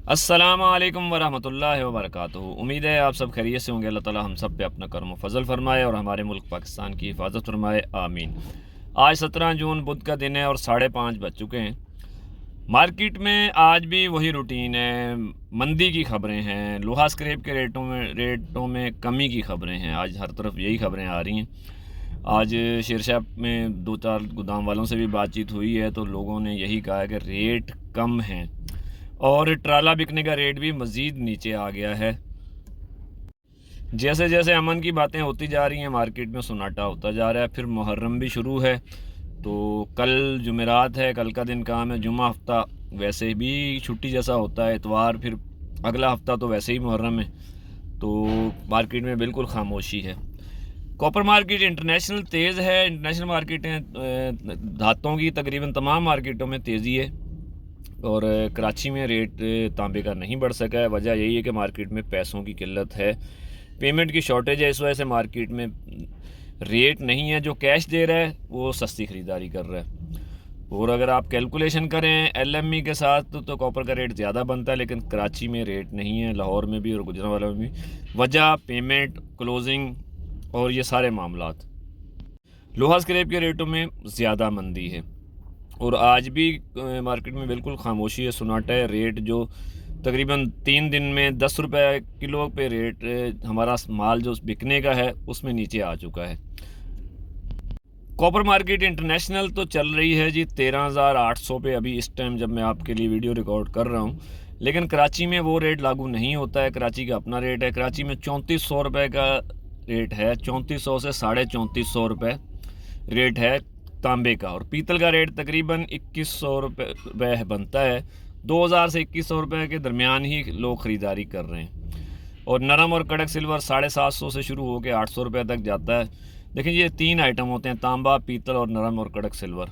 अस्सलामु अलैकुम वरहमतुल्लाहि वबरकातुहू। उम्मीद है आप सब खैरियत से होंगे। अल्लाह ताला हम सब पे अपना करम फजल फरमाए और हमारे मुल्क पाकिस्तान की हिफाजत फरमाए, आमीन। आज 17 जून बुध का दिन है और 5:30 बज चुके हैं। मार्केट में आज भी वही रूटीन है, मंदी की खबरें हैं, लोहा स्क्रैप के रेटों में कमी की खबरें हैं। आज हर तरफ यही खबरें आ रही हैं। आज शेरशाह में दो चार गोदाम वालों से भी बातचीत हुई है तो लोगों ने यही कहा है कि रेट कम हैं और ट्राला बिकने का रेट भी मज़ीद नीचे आ गया है। जैसे जैसे अमन की बातें होती जा रही हैं, मार्केट में सन्नाटा होता जा रहा है। फिर मुहर्रम भी शुरू है तो कल जुमेरात है, कल का दिन काम है। जुम्मा हफ्ता वैसे भी छुट्टी जैसा होता है, इतवार, फिर अगला हफ्ता तो वैसे ही मुहर्रम है। तो मार्केट में बिल्कुल खामोशी है। कॉपर मार्केट इंटरनेशनल तेज़ है। इंटरनेशनल मार्केटें धातों की तकरीबन तमाम मार्केटों में तेज़ी है और कराची में रेट तांबे का नहीं बढ़ सका है। वजह यही है कि मार्केट में पैसों की किल्लत है, पेमेंट की शॉर्टेज है। इस वजह से मार्केट में रेट नहीं है। जो कैश दे रहा है वो सस्ती ख़रीदारी कर रहा है। और अगर आप कैलकुलेशन करें एलएमई के साथ तो कॉपर का रेट ज़्यादा बनता है, लेकिन कराची में रेट नहीं है, लाहौर में भी और गुजरांवाला में भी। वजह पेमेंट, क्लोजिंग और ये सारे मामलात। लोहा स्क्रैप के रेटों में ज़्यादा मंदी है और आज भी मार्केट में बिल्कुल खामोशी है, सन्नाटा है। रेट जो तकरीबन 3 दिन में 10 रुपये किलो पे रेट हमारा माल जो बिकने का है उसमें नीचे आ चुका है। कॉपर मार्केट इंटरनेशनल तो चल रही है जी 13,800 पे अभी इस टाइम जब मैं आपके लिए वीडियो रिकॉर्ड कर रहा हूँ, लेकिन कराची में वो रेट लागू नहीं होता है। कराची का अपना रेट है। कराची में 3400 रुपये का रेट है, 3400 से 3450 रुपये रेट है तांबे का। और पीतल का रेट तकरीबन 2100 रुपये बनता है। 2000 से 2100 रुपये के दरमियान ही लोग ख़रीदारी कर रहे हैं। और नरम और कड़क सिल्वर 750 से शुरू होकर 800 रुपये तक जाता है। देखिए ये 3 आइटम होते हैं, तांबा, पीतल और नरम और कड़क सिल्वर।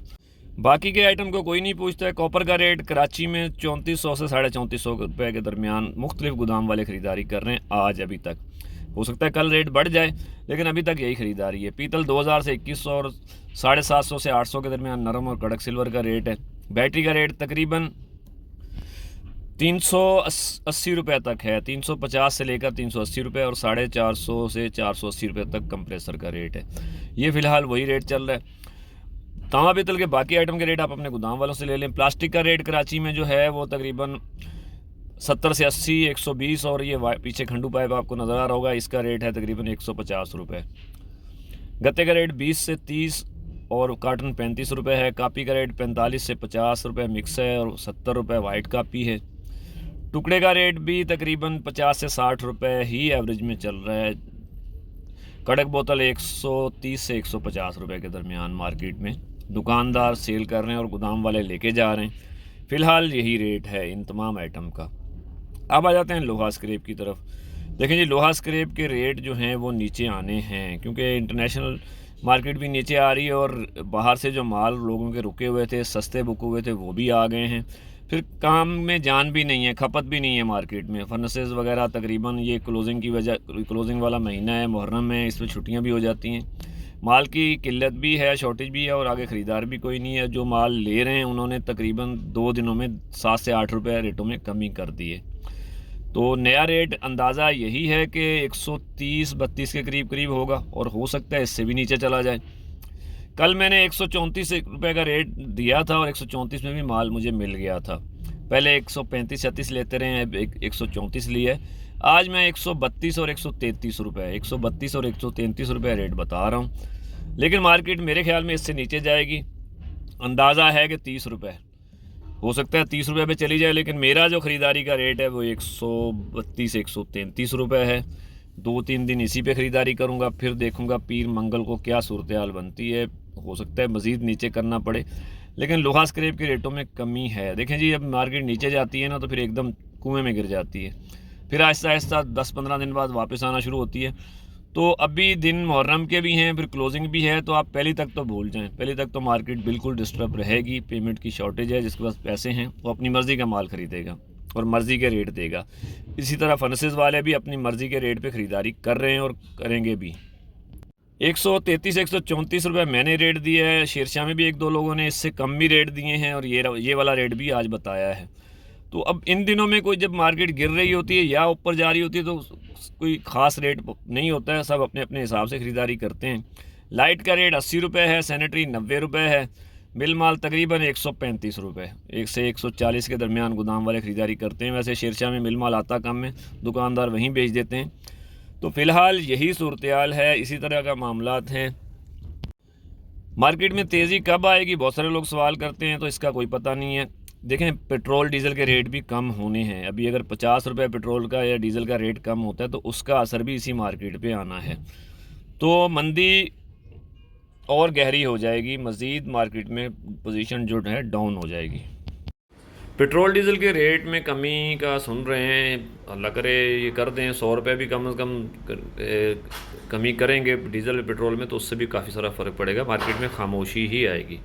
बाकी के आइटम को कोई नहीं पूछता है। कॉपर का रेट कराची में 3400 से 3450 रुपये के दरमियान मुख्तलिफ गोदाम वाले ख़रीदारी कर रहे हैं आज अभी तक। हो सकता है कल रेट बढ़ जाए, लेकिन अभी तक यही ख़रीदारी है। पीतल 2000 से 2100 और 750 से 800 के दरमियान नरम और कड़क सिल्वर का रेट है। बैटरी का रेट तकरीबन 380 रुपये तक है, 350 से लेकर 380 रुपये और 450 से 480 रुपये तक कंप्रेसर का रेट है। ये फ़िलहाल वही रेट चल रहा है। तांबा पीतल के बाकी आइटम के रेट आप अपने गोदाम वालों से ले लें। प्लास्टिक का रेट कराची में जो है वो तकरीबन 70 से 80, 120 और ये पीछे खंडू पाइप आपको नज़र आ रहा होगा, इसका रेट है तकरीबन 150 रुपये। गत्ते का रेट 20 से 30 और कार्टन 35 रुपये है। कापी का रेट 45 से 50 रुपये मिक्स है और 70 रुपये वाइट कापी है। टुकड़े का रेट भी तकरीबन 50 से 60 रुपये ही एवरेज में चल रहा है। कड़क बोतल 130 से 150 रुपये के दरमियान मार्केट में दुकानदार सेल कर रहे हैं और गोदाम वाले लेके जा रहे हैं। फ़िलहाल यही रेट है इन तमाम आइटम का। अब आ जाते हैं लोहा स्क्रैप की तरफ। देखें जी, लोहा स्क्रैप के रेट जो हैं वो नीचे आने हैं क्योंकि इंटरनेशनल मार्केट भी नीचे आ रही है और बाहर से जो माल लोगों के रुके हुए थे, सस्ते बुके हुए थे, वो भी आ गए हैं। फिर काम में जान भी नहीं है, खपत भी नहीं है मार्केट में। फर्नेसेस वगैरह तकरीबन ये क्लोजिंग की वजह, क्लोजिंग वाला महीना है, मुहर्रम है, इसमें छुट्टियां भी हो जाती हैं। माल की किल्लत भी है, शॉर्टेज भी है और आगे ख़रीदार भी कोई नहीं है। जो माल ले रहे हैं उन्होंने तकरीबन 2 दिनों में 7 से 8 रुपये रेटों में कमी कर दी है। तो नया रेट अंदाज़ा यही है कि 130-32 के करीब करीब होगा और हो सकता है इससे भी नीचे चला जाए। कल मैंने 134 रुपये का रेट दिया था और 134 में भी माल मुझे मिल गया था। पहले 135-36 लेते रहे हैं, 134 लिए। आज मैं 132 और 133 रुपये, 132 और 133 रुपये रेट बता रहा हूँ, लेकिन मार्केट मेरे ख्याल में इससे नीचे जाएगी। अंदाज़ा है कि 30 रुपये हो सकता है, 30 रुपये पे चली जाए, लेकिन मेरा जो ख़रीदारी का रेट है वो 132 133 रुपये है। 2-3 दिन इसी पे ख़रीदारी करूँगा, फिर देखूँगा पीर मंगल को क्या सूरत हाल बनती है। हो सकता है मज़ीद नीचे करना पड़े, लेकिन लोहा स्क्रैप के रेटों में कमी है। देखें जी, जब मार्केट नीचे जाती है ना तो फिर एकदम कुएँ में गिर जाती है, फिर आहिस्ता आहिस्ता 10-15 दिन बाद वापस आना शुरू होती है। तो अभी दिन मुहर्रम के भी हैं, फिर क्लोजिंग भी है, तो आप पहली तक तो भूल जाएं। पहली तक तो मार्केट बिल्कुल डिस्टर्ब रहेगी। पेमेंट की शॉर्टेज है, जिसके पास पैसे हैं वो अपनी मर्ज़ी का माल ख़रीदेगा और मर्ज़ी के रेट देगा। इसी तरह फर्नेसेस वाले भी अपनी मर्ज़ी के रेट पे ख़रीदारी कर रहे हैं और करेंगे भी। 133 134 रुपये मैंने रेट दिया है। शेरशाह में भी 1-2 लोगों ने इससे कम भी रेट दिए हैं और ये वाला रेट भी आज बताया है। तो अब इन दिनों में कोई जब मार्केट गिर रही होती है या ऊपर जा रही होती है तो कोई ख़ास रेट नहीं होता है, सब अपने अपने हिसाब से ख़रीदारी करते हैं। लाइट का रेट 80 रुपये है, सैनिटरी 90 रुपये है, मिल माल तकरीबन 135 रुपये, 1 से 140 के दरमियान गोदाम वाले ख़रीदारी करते हैं। वैसे शेरशाह में मिल माल आता कम है, दुकानदार वहीं बेच देते हैं। तो फ़िलहाल यही सूरत-ए-हाल है, इसी तरह का मामलात हैं। मार्केट में तेज़ी कब आएगी, बहुत सारे लोग सवाल करते हैं, तो इसका कोई पता नहीं है। देखें, पेट्रोल डीज़ल के रेट भी कम होने हैं। अभी अगर 50 रुपये पेट्रोल का या डीज़ल का रेट कम होता है तो उसका असर भी इसी मार्केट पे आना है। तो मंदी और गहरी हो जाएगी, मज़ीद मार्केट में पोजीशन जो है डाउन हो जाएगी। पेट्रोल डीज़ल के रेट में कमी का सुन रहे हैं, अल्लाह करे ये कर दें, 100 रुपये भी कम से कम कमी करेंगे डीज़ल पेट्रोल में तो उससे भी काफ़ी सारा फ़र्क पड़ेगा, मार्केट में खामोशी ही आएगी।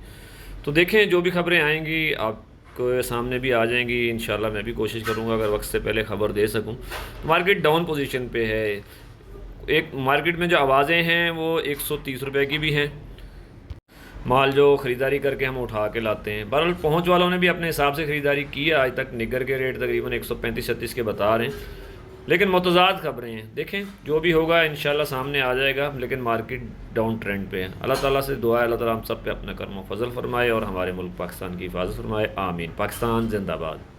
तो देखें, जो भी खबरें आएंगी आपके सामने भी आ जाएंगी इंशाल्लाह। मैं भी कोशिश करूँगा अगर वक्त से पहले ख़बर दे सकूँ। तो मार्केट डाउन पोजीशन पे है। एक मार्केट में जो आवाज़ें हैं वो 130 रुपये की भी हैं, माल जो ख़रीदारी करके हम उठा के लाते हैं। बहरहाल पहुँच वालों ने भी अपने हिसाब से ख़रीदारी की है। आज तक निगर के रेट तकरीबन 135-36 के बता रहे हैं, लेकिन मुतज़ाद ख़बरें हैं। देखें, जो भी होगा इंशाल्लाह सामने आ जाएगा, लेकिन मार्केट डाउन ट्रेंड पे है। अल्लाह ताला से दुआ है अल्लाह ताला हम सब पे अपना करम व फजल फरमाए और हमारे मुल्क पाकिस्तान की हिफाजत फरमाए। आमीन। पाकिस्तान जिंदाबाद।